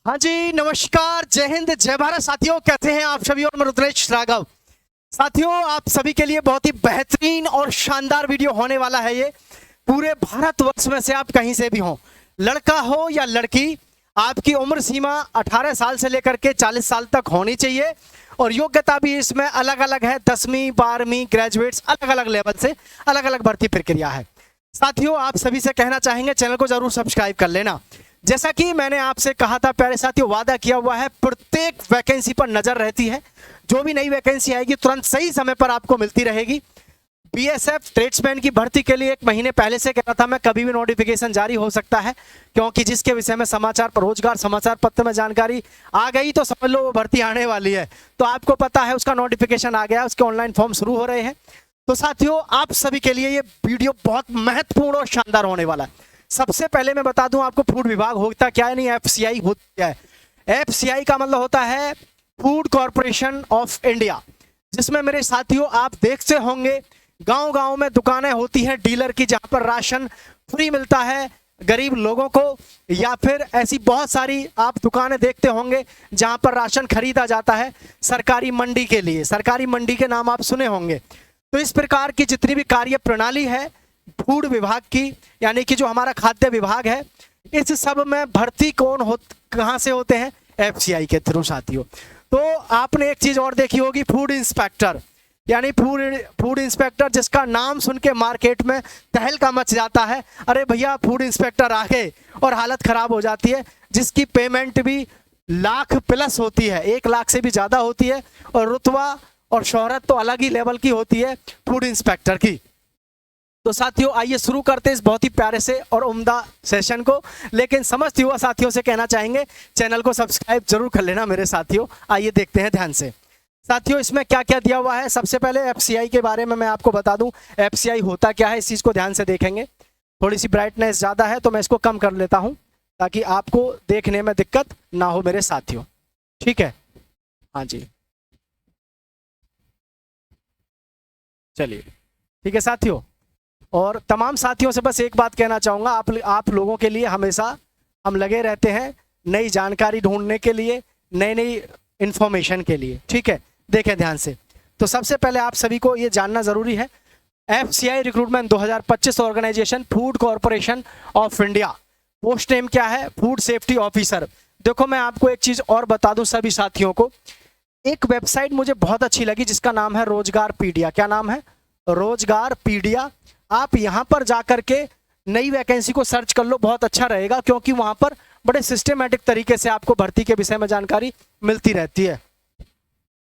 हाँ जी, नमस्कार, जय हिंद, जय भारत साथियों। कहते हैं आप सभी और मैं रुद्रेश राघव। साथियों, आप सभी के लिए बहुत ही बेहतरीन और शानदार वीडियो होने वाला है। ये पूरे भारतवर्ष में से आप कहीं से भी हो, लड़का हो या लड़की, आपकी उम्र सीमा 18 साल से लेकर के 40 साल तक होनी चाहिए और योग्यता भी इसमें अलग अलग है। 10वीं 12वीं ग्रेजुएट्स, अलग अलग लेवल से अलग अलग भर्ती प्रक्रिया है। साथियों, आप सभी से कहना चाहेंगे चैनल को जरूर सब्सक्राइब कर लेना। जैसा कि मैंने आपसे कहा था प्यारे साथियों, वादा किया हुआ है, प्रत्येक वैकेंसी पर नजर रहती है। जो भी नई वैकेंसी आएगी तुरंत सही समय पर आपको मिलती रहेगी। बीएसएफ ट्रेड्समैन की भर्ती के लिए 1 महीने पहले से कह रहा था मैं, कभी भी नोटिफिकेशन जारी हो सकता है, क्योंकि जिसके विषय में समाचार पर रोजगार समाचार पत्र में जानकारी आ गई तो समझ लो वो भर्ती आने वाली है। तो आपको पता है उसका नोटिफिकेशन आ गया, उसके ऑनलाइन फॉर्म शुरू हो रहे हैं। तो साथियों, आप सभी के लिए ये वीडियो बहुत महत्वपूर्ण और शानदार होने वाला है। सबसे पहले मैं बता दूं आपको, फूड विभाग होता क्या है, नहीं एफसीआई होता क्या है। एफसीआई का मतलब होता है फूड कॉर्पोरेशन ऑफ इंडिया, जिसमें मेरे साथियों आप देखते होंगे गांव गांव में दुकानें होती हैं डीलर की, जहां पर राशन फ्री मिलता है गरीब लोगों को, या फिर ऐसी बहुत सारी आप दुकानें देखते होंगे जहां पर राशन खरीदा जाता है सरकारी मंडी के लिए। सरकारी मंडी के नाम आप सुने होंगे। तो इस प्रकार की जितनी भी कार्य प्रणाली है फूड विभाग की, यानी कि जो हमारा खाद्य विभाग है, इस सब में भर्ती कहाँ से होते हैं, एफसीआई के थ्रू साथियों। तो आपने एक चीज और देखी होगी, फूड इंस्पेक्टर, यानी फूड इंस्पेक्टर, जिसका नाम सुन के मार्केट में तहलका मच जाता है। अरे भैया फूड इंस्पेक्टर आ गए, और हालत खराब हो जाती है, जिसकी पेमेंट भी लाख प्लस होती है, 1 लाख से भी ज्यादा होती है, और रुतबा और शोहरत तो अलग ही लेवल की होती है फूड इंस्पेक्टर की। तो साथियों, आइए शुरू करते हैं इस बहुत ही प्यारे से और उम्दा सेशन को। लेकिन समस्त युवा साथियों से कहना चाहेंगे चैनल को सब्सक्राइब जरूर कर लेना मेरे साथियों। आइए देखते हैं ध्यान से। साथियों, इसमें क्या क्या दिया हुआ है, सबसे पहले एफसीआई के बारे में मैं आपको बता दूं। एफसीआई होता क्या है, इस चीज को ध्यान से देखेंगे। थोड़ी सी ब्राइटनेस ज्यादा है तो मैं इसको कम कर लेता हूं, ताकि आपको देखने में दिक्कत ना हो मेरे साथियों। ठीक है, हाँ जी, चलिए ठीक है साथियों। और तमाम साथियों से बस एक बात कहना चाहूँगा, आप लोगों के लिए हमेशा हम लगे रहते हैं नई जानकारी ढूंढने के लिए, नई नई इंफॉर्मेशन के लिए। ठीक है, देखें ध्यान से। तो सबसे पहले आप सभी को ये जानना ज़रूरी है, FCI recruitment 2025 organisation food corporation of India, post name क्या है, फूड सेफ्टी ऑफिसर। देखो, मैं आपको एक चीज़ और बता दूँ सभी साथियों को, एक वेबसाइट मुझे बहुत अच्छी लगी जिसका नाम है रोजगार पीडिया। क्या नाम है, रोजगार पीडिया। आप यहाँ पर जाकर के नई वैकेंसी को सर्च कर लो, बहुत अच्छा रहेगा, क्योंकि वहाँ पर बड़े सिस्टमेटिक तरीके से आपको भर्ती के विषय में जानकारी मिलती रहती है।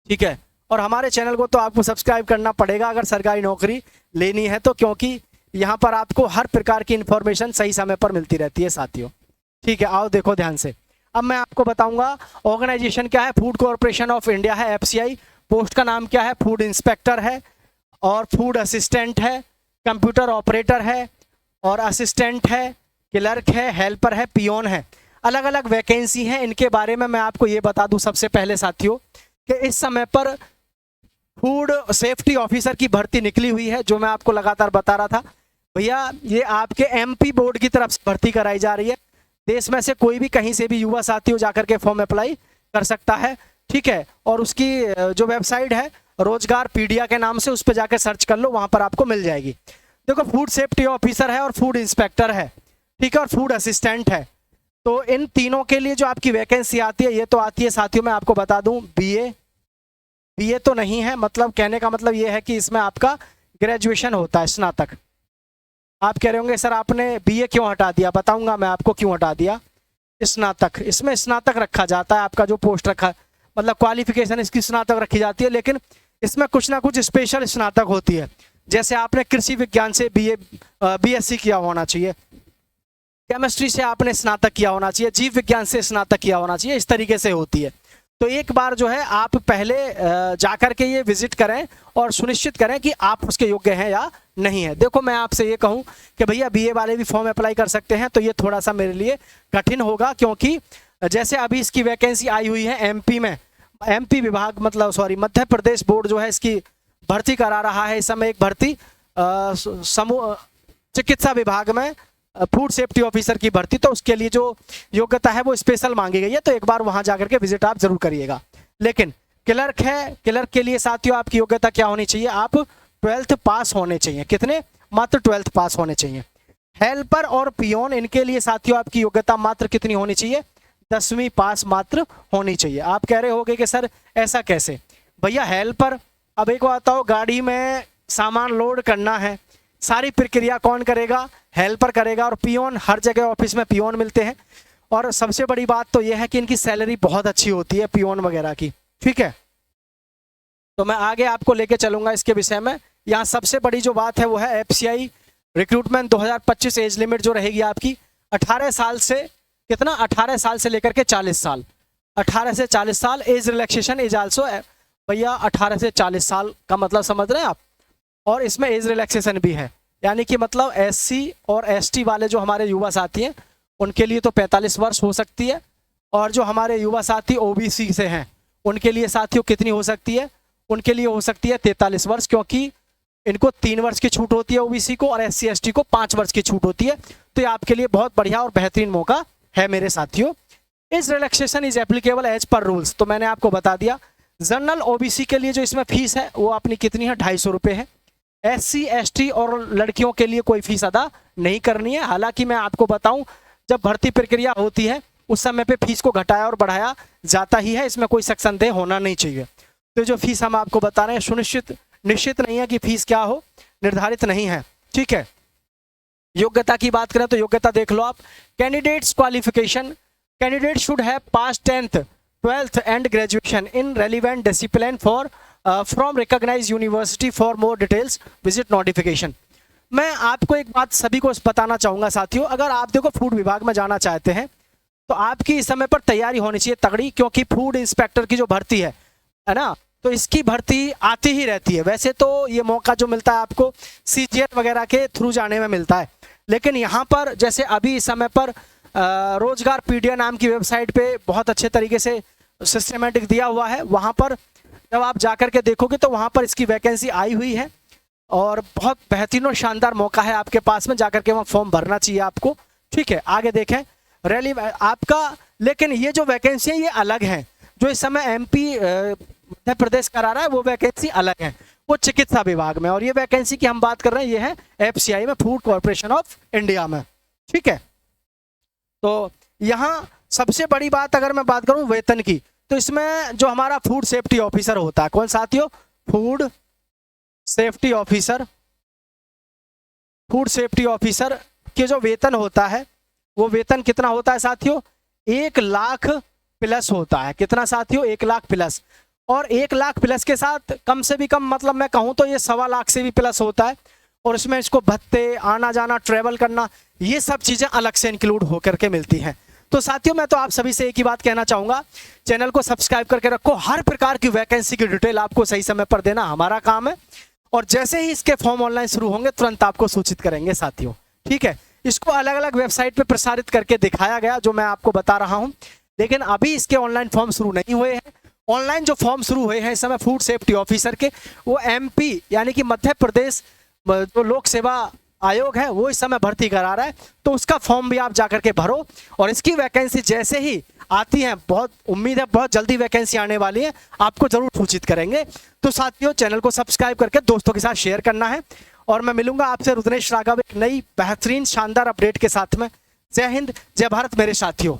ठीक है, और हमारे चैनल को तो आपको सब्सक्राइब करना पड़ेगा अगर सरकारी नौकरी लेनी है तो, क्योंकि यहाँ पर आपको हर प्रकार की इंफॉर्मेशन सही समय पर मिलती रहती है साथियों। ठीक है, आओ देखो ध्यान से। अब मैं आपको बताऊंगा ऑर्गेनाइजेशन क्या है, फूड कॉर्पोरेशन ऑफ इंडिया है एफसीआई। पोस्ट का नाम क्या है, फूड इंस्पेक्टर है, और फूड असिस्टेंट है, कंप्यूटर ऑपरेटर है, और असिस्टेंट है, क्लर्क है, हेल्पर है, पियोन है। अलग अलग वैकेंसी हैं। इनके बारे में मैं आपको ये बता दूं सबसे पहले साथियों, कि इस समय पर फूड सेफ्टी ऑफिसर की भर्ती निकली हुई है, जो मैं आपको लगातार बता रहा था। भैया, ये आपके एमपी बोर्ड की तरफ से भर्ती कराई जा रही है। देश में से कोई भी कहीं से भी युवा साथियों जाकर के फॉर्म अप्लाई कर सकता है। ठीक है, और उसकी जो वेबसाइट है रोजगार पीडिया के नाम से, उस पर जाकर सर्च कर लो, वहां पर आपको मिल जाएगी। देखो, फूड सेफ्टी ऑफिसर है, और फूड इंस्पेक्टर है, ठीक है, और फूड असिस्टेंट है। तो इन तीनों के लिए जो आपकी वैकेंसी आती है, ये तो आती है साथियों, मैं आपको बता दूं, बीए तो नहीं है, मतलब कहने का मतलब ये है कि इसमें आपका ग्रेजुएशन होता है, स्नातक। आप कह रहे होंगे सर आपने बीए क्यों हटा दिया, बताऊंगा मैं आपको क्यों हटा दिया। स्नातक, इसमें स्नातक रखा जाता है, आपका जो पोस्ट रखा, मतलब क्वालिफिकेशन इसकी स्नातक रखी जाती है, लेकिन इसमें कुछ ना कुछ स्पेशल स्नातक होती है। जैसे आपने कृषि विज्ञान से बीएससी किया होना चाहिए, केमिस्ट्री से आपने स्नातक किया होना चाहिए, जीव विज्ञान से स्नातक किया होना चाहिए, इस तरीके से होती है। तो एक बार जो है आप पहले जाकर के ये विजिट करें और सुनिश्चित करें कि आप उसके योग्य हैं या नहीं है। देखो, मैं आपसे ये कहूं कि भैया बीए वाले भी फॉर्म अप्लाई कर सकते हैं, तो ये थोड़ा सा मेरे लिए कठिन होगा, क्योंकि जैसे अभी इसकी वैकेंसी आई हुई है एमपी में, एमपी विभाग मतलब सॉरी मध्य प्रदेश बोर्ड जो है इसकी भर्ती करा रहा है इस समय। एक भर्ती समूह चिकित्सा विभाग में फूड सेफ्टी ऑफिसर की भर्ती, तो उसके लिए जो योग्यता है वो स्पेशल मांगी गई है, तो एक बार वहां जाकर के विजिट आप जरूर करिएगा। लेकिन क्लर्क है, क्लर्क के लिए साथियों आपकी योग्यता क्या होनी चाहिए? आप 12th पास होने चाहिए। कितने? मात्र 12th पास होने चाहिए। हेल्पर और पियोन, इनके लिए साथियों आपकी योग्यता मात्र कितनी होनी चाहिए? 10वीं पास मात्र होनी चाहिए। आप कह रहे होगे कि सर ऐसा कैसे? भैया हेल्पर, अब एक बात बताओ, गाड़ी में सामान लोड करना है, सारी प्रक्रिया कौन करेगा? हेल्पर करेगा। और पियोन, हर जगह ऑफिस में पियोन मिलते हैं, और सबसे बड़ी बात तो यह है कि इनकी सैलरी बहुत अच्छी होती है पियोन वगैरह की, ठीक है। तो मैं आगे आपको लेके चलूंगा इसके विषय में। यहाँ सबसे बड़ी जो बात है वो है एफसीआई रिक्रूटमेंट 2025 एज लिमिट जो रहेगी आपकी 18 साल से, कितना? 18 साल से लेकर के 40 साल, 18 से 40 साल। एज रिलैक्सेशन इज आल्सो, भैया 18 से 40 साल का मतलब समझ रहे हैं आप। और इसमें एज रिलैक्सेशन भी है, यानी कि मतलब एससी और एसटी वाले जो हमारे युवा साथी हैं उनके लिए तो 45 वर्ष हो सकती है, और जो हमारे युवा साथी ओबीसी से हैं उनके लिए साथियों कितनी हो सकती है? उनके लिए हो सकती है 43 वर्ष, क्योंकि इनको 3 वर्ष की छूट होती है ओबीसी को, और एससी एसटी को 5 वर्ष की छूट होती है। तो ये आपके लिए बहुत बढ़िया और बेहतरीन मौका है मेरे साथियों। इस relaxation is applicable as per rules, तो मैंने आपको बता दिया। जनरल ओबीसी के लिए जो इसमें फीस है वो अपनी कितनी है? 250 रुपये है। एससी एसटी और लड़कियों के लिए कोई फीस अदा नहीं करनी है। हालांकि मैं आपको बताऊं, जब भर्ती प्रक्रिया होती है उस समय पे फीस को घटाया और बढ़ाया जाता ही है, इसमें कोई शक संदेह होना नहीं चाहिए। तो जो फीस हम आपको बता रहे हैं सुनिश्चित निश्चित नहीं है कि फीस क्या हो, निर्धारित नहीं है, ठीक है। योग्यता की बात करें तो योग्यता देख लो आप। Candidates qualification, candidate should have pass 10th 12th and graduation in relevant discipline for from recognised university. For more details visit notification. मैं आपको एक बात सभी को बताना चाहूँगा साथियों, अगर आप देखो फूड विभाग में जाना चाहते हैं तो आपकी इस समय पर तैयारी होनी चाहिए तगड़ी, क्योंकि फूड इंस्पेक्टर की जो भर्ती है ना, तो इसकी भर्ती आती ही रहती है। वैसे तो ये मौका जो मिलता है आपको सीजीएल वगैरह के थ्रू जाने में मिलता है, लेकिन यहाँ पर जैसे अभी इस समय पर रोजगार पीडिया नाम की वेबसाइट पे बहुत अच्छे तरीके से सिस्टमेटिक दिया हुआ है। वहाँ पर जब आप जाकर के देखोगे तो वहाँ पर इसकी वैकेंसी आई हुई है, और बहुत बेहतरीन और शानदार मौका है आपके पास में, जाकर के वहाँ फॉर्म भरना चाहिए आपको, ठीक है। आगे देखें रैली आपका, लेकिन ये जो वैकेंसी है ये अलग है। जो इस समय एमपी मध्य प्रदेश करा रहा है वो वैकेंसी अलग है, वो चिकित्सा विभाग में, और ये वैकेंसी की हम बात कर रहे हैं ये है एफसीआई में, फूड कॉर्पोरेशन ऑफ इंडिया में, ठीक है। तो यहाँ सबसे बड़ी बात अगर मैं बात करूँ वेतन की, तो इसमें जो हमारा फूड सेफ्टी ऑफिसर होता है, कौन साथियों? Food safety officer. Food safety officer के जो वेतन होता है वो वेतन कितना होता है साथियों? 1 लाख प्लस होता है। कितना साथियों? 1 लाख प्लस। और 1 लाख प्लस के साथ कम से भी कम, मतलब मैं कहूँ तो ये 1.25 लाख से भी प्लस होता है, और इसमें इसको भत्ते, आना जाना, ट्रेवल करना, ये सब चीज़ें अलग से इंक्लूड होकर के मिलती हैं। तो साथियों मैं तो आप सभी से एक ही बात कहना चाहूँगा, चैनल को सब्सक्राइब करके रखो। हर प्रकार की वैकेंसी की डिटेल आपको सही समय पर देना हमारा काम है, और जैसे ही इसके फॉर्म ऑनलाइन शुरू होंगे तुरंत आपको सूचित करेंगे साथियों, ठीक है। इसको अलग अलग वेबसाइट पे प्रसारित करके दिखाया गया जो मैं आपको बता रहा हूँ, लेकिन अभी इसके ऑनलाइन फॉर्म शुरू नहीं हुए हैं। ऑनलाइन जो फॉर्म शुरू हुए हैं इस समय फूड सेफ्टी ऑफिसर के, वो एमपी यानी कि मध्य प्रदेश जो लोक सेवा आयोग है वो इस समय भर्ती करा रहा है, तो उसका फॉर्म भी आप जाकर के भरो, और इसकी वैकेंसी जैसे ही आती है, बहुत उम्मीद है बहुत जल्दी वैकेंसी आने वाली है, आपको जरूर सूचित करेंगे। तो साथियों चैनल को सब्सक्राइब करके दोस्तों के साथ शेयर करना है, और मैं मिलूंगा आपसे रुद्रेश राघव एक नई बेहतरीन शानदार अपडेट के साथ में। जय हिंद, जय भारत मेरे साथियों।